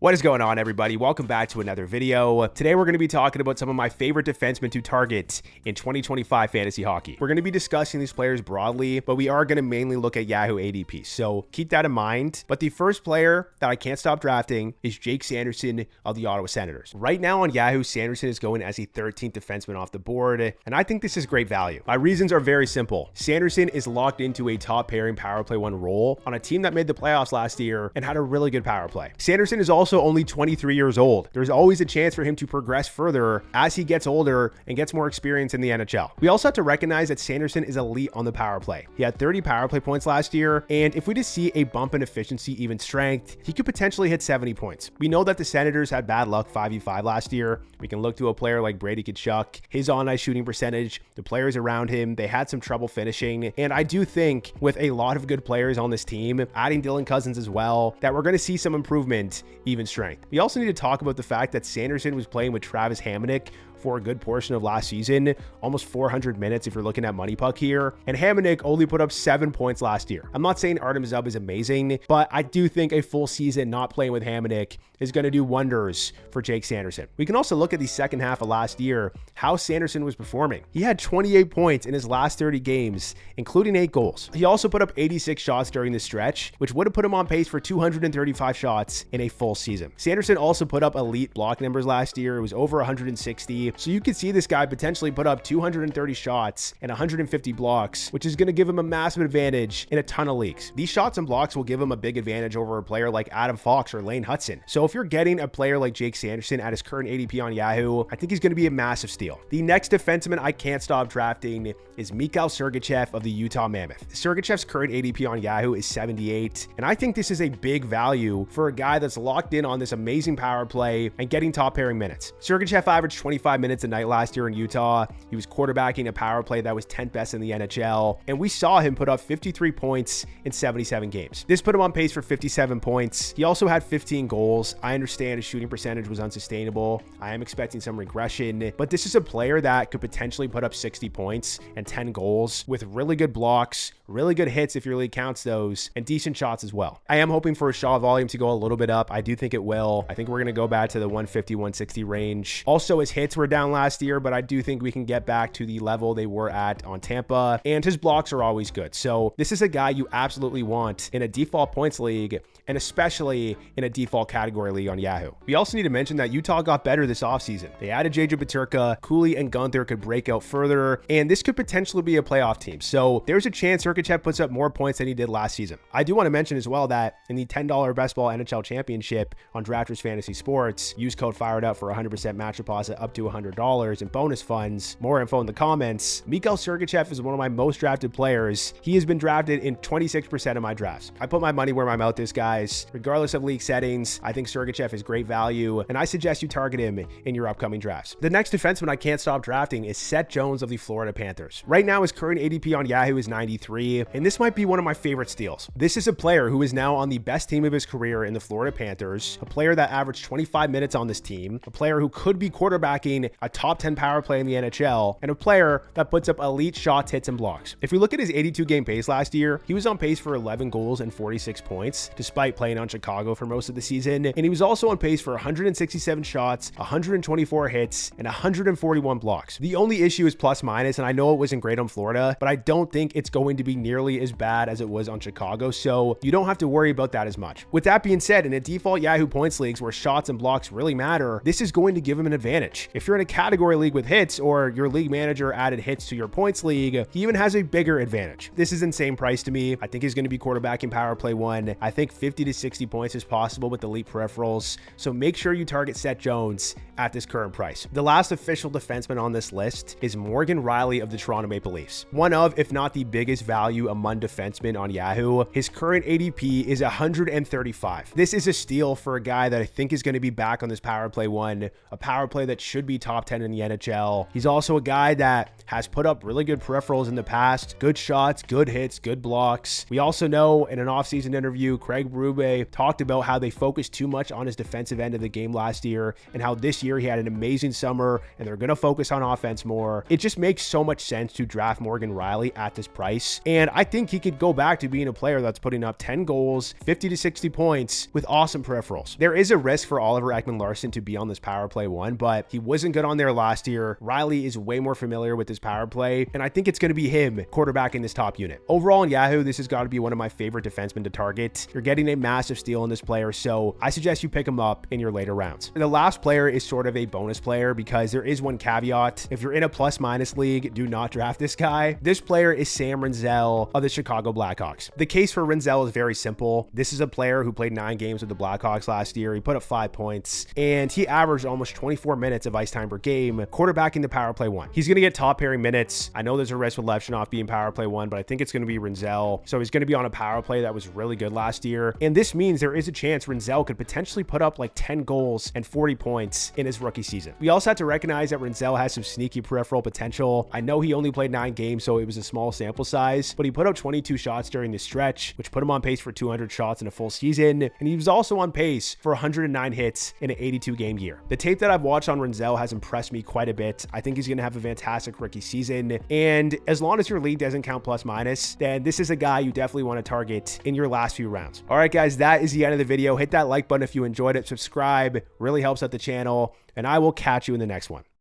What is going on, everybody? Welcome back to another video. Today we're going to be talking about some of my favorite defensemen to target in 2025 fantasy hockey. We're going to be discussing these players broadly, but we are going to mainly look at Yahoo ADP, so keep that in mind. But the first player that I can't stop drafting is Jake Sanderson of the Ottawa Senators. Right now on Yahoo, Sanderson is going as the 13th defenseman off the board, and I think this is great value. My reasons are very simple. Sanderson is locked into a top pairing power play one role on a team that made the playoffs last year and had a really good power play. Sanderson is also only 23 years old. There's always a chance for him to progress further as he gets older and gets more experience in the NHL. We also have to recognize that Sanderson is elite on the power play. He had 30 power play points last year, and if we just see a bump in efficiency, even strength, he could potentially hit 70 points. We know that the Senators had bad luck 5v5 last year. We can look to a player like Brady Tkachuk, his on-ice shooting percentage, the players around him, they had some trouble finishing, and I do think with a lot of good players on this team, adding Dylan Cousins as well, that we're going to see some improvement, even strength. We also need to talk about the fact that Sanderson was playing with Travis Hamonic for a good portion of last season, almost 400 minutes if you're looking at Money Puck here, and Hamonic only put up 7 points last year. I'm not saying Artem Zub is amazing, but I do think a full season not playing with Hamonic is going to do wonders for Jake Sanderson. We can also look at the second half of last year, how Sanderson was performing. He had 28 points in his last 30 games, including 8 goals. He also put up 86 shots during the stretch, which would have put him on pace for 235 shots in a full season. Sanderson also put up elite block numbers last year. It was over 160. So you could see this guy potentially put up 230 shots and 150 blocks, which is going to give him a massive advantage in a ton of leagues. These shots and blocks will give him a big advantage over a player like Adam Fox or Lane Hudson. So if you're getting a player like Jake Sanderson at his current ADP on Yahoo, I think he's going to be a massive steal. The next defenseman I can't stop drafting is Mikhail Sergachev of the Utah Mammoth. Sergachev's current ADP on Yahoo is 78, and I think this is a big value for a guy that's locked in on this amazing power play and getting top pairing minutes. Sergachev averaged 25 minutes a night last year in Utah. He was quarterbacking a power play that was 10th best in the NHL, and we saw him put up 53 points in 77 games. This put him on pace for 57 points. He also had 15 goals. I understand his shooting percentage was unsustainable. I am expecting some regression, but this is a player that could potentially put up 60 points and 10 goals with really good blocks, really good hits if your league counts those, and decent shots as well. I am hoping for a shot volume to go a little bit up. I do think it will. I think we're going to go back to the 150, 160 range. Also, his hits were down last year, but I do think we can get back to the level they were at on Tampa, and his blocks are always good. So this is a guy you absolutely want in a default points league, and especially in a default category league on Yahoo. We also need to mention that Utah got better this offseason. They added JJ Peterka, Cooley and Gunther could break out further, and this could potentially be a playoff team. So there's a chance Sergachev puts up more points than he did last season. I do want to mention as well that in the $10 Best Ball NHL Championship on Drafters Fantasy Sports, use code FIREDOUT for 100% match deposit up to $100 in bonus funds. More info in the comments. Mikhail Sergachev is one of my most drafted players. He has been drafted in 26% of my drafts. I put my money where my mouth is, guys. Regardless of league settings, I think Sergachev is great value, and I suggest you target him in your upcoming drafts. The next defenseman I can't stop drafting is Seth Jones of the Florida Panthers. Right now, his current ADP on Yahoo is 93, and this might be one of my favorite steals. This is a player who is now on the best team of his career in the Florida Panthers, a player that averaged 25 minutes on this team, a player who could be quarterbacking a top 10 power play in the NHL, and a player that puts up elite shots, hits, and blocks. If we look at his 82-game pace last year, he was on pace for 11 goals and 46 points, despite playing on Chicago for most of the season, and he was also on pace for 167 shots, 124 hits, and 141 blocks. The only issue is plus minus, and I know it wasn't great on Florida, but I don't think it's going to be nearly as bad as it was on Chicago, so you don't have to worry about that as much. With that being said, in a default Yahoo points leagues where shots and blocks really matter, this is going to give him an advantage. If you're in a category league with hits, or your league manager added hits to your points league, he even has a bigger advantage. This is insane price to me. I think he's going to be quarterbacking power play one. I think 50 to 60 points is possible with elite peripherals, so make sure you target Seth Jones at this current price. The last official defenseman on this list is Morgan Rielly of the Toronto Maple Leafs. One of, if not the biggest value among defensemen on Yahoo. His current ADP is 135. This is a steal for a guy that I think is going to be back on this power play one, a power play that should be top 10 in the NHL. He's also a guy that has put up really good peripherals in the past, good shots, good hits, good blocks. We also know in an offseason interview, Craig Berube talked about how they focused too much on his defensive end of the game last year and how this year he had an amazing summer and they're going to focus on offense more. It just makes so much sense to draft Morgan Rielly at this price. And I think he could go back to being a player that's putting up 10 goals, 50 to 60 points with awesome peripherals. There is a risk for Oliver Ekman-Larsson to be on this power play one, but he wasn't good on there last year. Rielly is way more familiar with this power play, and I think it's going to be him quarterbacking this top unit. Overall in Yahoo, this has got to be one of my favorite defensemen to target. You're getting a massive steal in this player, so I suggest you pick him up in your later rounds. The last player is sort of a bonus player because there is one caveat. If you're in a plus-minus league, do not draft this guy. This player is Sam Rinzel of the Chicago Blackhawks. The case for Rinzel is very simple. This is a player who played 9 games with the Blackhawks last year. He put up 5 points, and he averaged almost 24 minutes of ice time per game, quarterbacking the power play one. He's going to get top pairing minutes. I know there's a risk with Levshunov being power play one, but I think it's going to be Rinzel. So he's going to be on a power play that was really good last year. And this means there is a chance Rinzel could potentially put up like 10 goals and 40 points in his rookie season. We also have to recognize that Rinzel has some sneaky peripheral potential. I know he only played 9 games, so it was a small sample size, but he put up 22 shots during this stretch, which put him on pace for 200 shots in a full season. And he was also on pace for 109 hits in an 82 game year. The tape that I've watched on Rinzel has impressed me quite a bit. I think he's going to have a fantastic rookie season. And as long as your league doesn't count plus minus, then this is a guy you definitely want to target in your last few rounds. All right, guys, that is the end of the video. Hit that like button if you enjoyed it. Subscribe, really helps out the channel, and I will catch you in the next one.